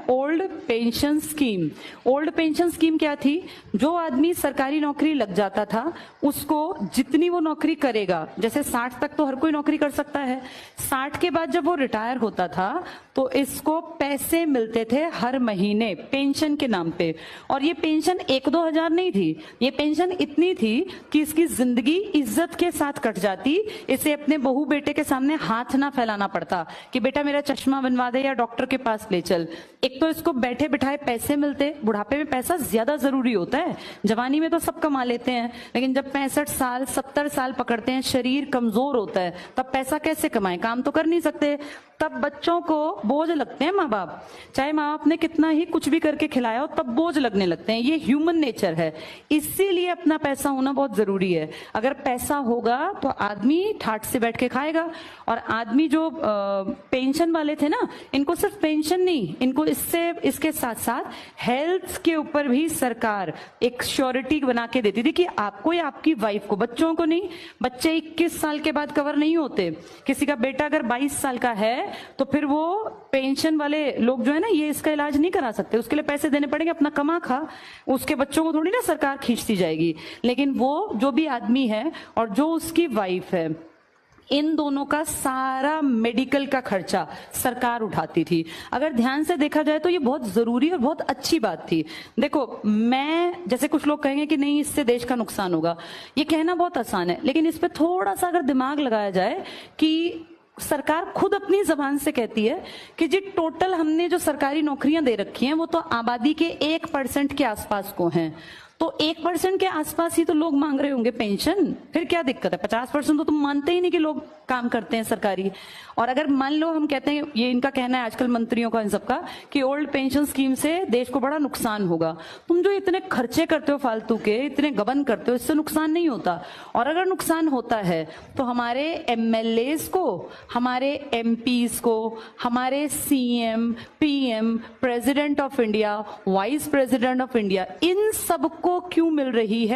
Old pension scheme. Old pension scheme क्या थी? जो आदमी सरकारी नौकरी लग जाता था उसको जितनी वो नौकरी करेगा, जैसे 60 तक तो हर कोई नौकरी कर सकता है, 60 के बाद जब वो रिटायर होता था तो इसको पैसे मिलते थे हर महीने पेंशन के नाम पे। और ये पेंशन 1-2 हजार नहीं थी, ये पेंशन इतनी थी कि इसकी जिंदगी इज्जत के साथ कट जाती। इसे अपने बहू बेटे के सामने हाथ ना फैलाना पड़ता कि बेटा मेरा चश्मा बनवा दे या डॉक्टर के पास ले चल। एक तो इसको बैठे बिठाए पैसे मिलते, बुढ़ापे में पैसा ज्यादा जरूरी होता है, जवानी में तो सब कमा लेते हैं, लेकिन जब 65 साल 70 साल पकड़ते हैं, शरीर कमजोर होता है, तब पैसा कैसे कमाएं? काम तो कर नहीं सकते। तब बच्चों को बोझ लगते हैं माँ बाप, चाहे माँ बाप ने कितना ही कुछ भी करके खिलाया हो तब बोझ लगने लगते हैं। ये ह्यूमन नेचर है, इसीलिए अपना पैसा होना बहुत जरूरी है। अगर पैसा होगा तो आदमी ठाठ से बैठ के खाएगा। और आदमी जो पेंशन वाले थे ना, इनको सिर्फ पेंशन नहीं, इनको इसके साथ साथ हेल्थ के ऊपर भी सरकार एक श्योरिटी बना के देती थी कि आपको या आपकी वाइफ को, बच्चों को नहीं। बच्चे 21 साल के बाद कवर नहीं होते। किसी का बेटा अगर 22 साल का है तो फिर वो पेंशन वाले लोग जो है ना, ये इसका इलाज नहीं करा सकते, उसके लिए पैसे देने पड़ेंगे। अपना कमा खा, उसके बच्चों को थोड़ी ना सरकार खींचती जाएगी। लेकिन वो जो भी आदमी है और जो उसकी वाइफ है, इन दोनों का सारा मेडिकल का खर्चा सरकार उठाती थी। अगर ध्यान से देखा जाए तो ये बहुत जरूरी और बहुत अच्छी बात थी। देखो, मैं जैसे कुछ लोग कहेंगे कि नहीं इससे देश का नुकसान होगा, ये कहना बहुत आसान है, लेकिन इस पे थोड़ा सा अगर दिमाग लगाया जाए कि सरकार खुद अपनी जबान से कहती है कि जी टोटल हमने जो सरकारी नौकरियां दे रखी हैं वो तो आबादी के 1% के आसपास को हैं। तो 1% के आसपास ही तो लोग मांग रहे होंगे पेंशन, फिर क्या दिक्कत है? 50% तो तुम मानते ही नहीं कि लोग काम करते हैं सरकारी। और अगर मान लो हम कहते हैं, ये इनका कहना है आजकल मंत्रियों का इन सबका, कि ओल्ड पेंशन स्कीम से देश को बड़ा नुकसान होगा। तुम जो इतने खर्चे करते हो फालतू के, इतने गबन करते हो, इससे नुकसान नहीं होता। और अगर नुकसान होता है तो हमारे एमएलएज को, हमारे एमपीज को, हमारे CM, PM, president of India, vice president of India, इन सबको क्यों मिल रही है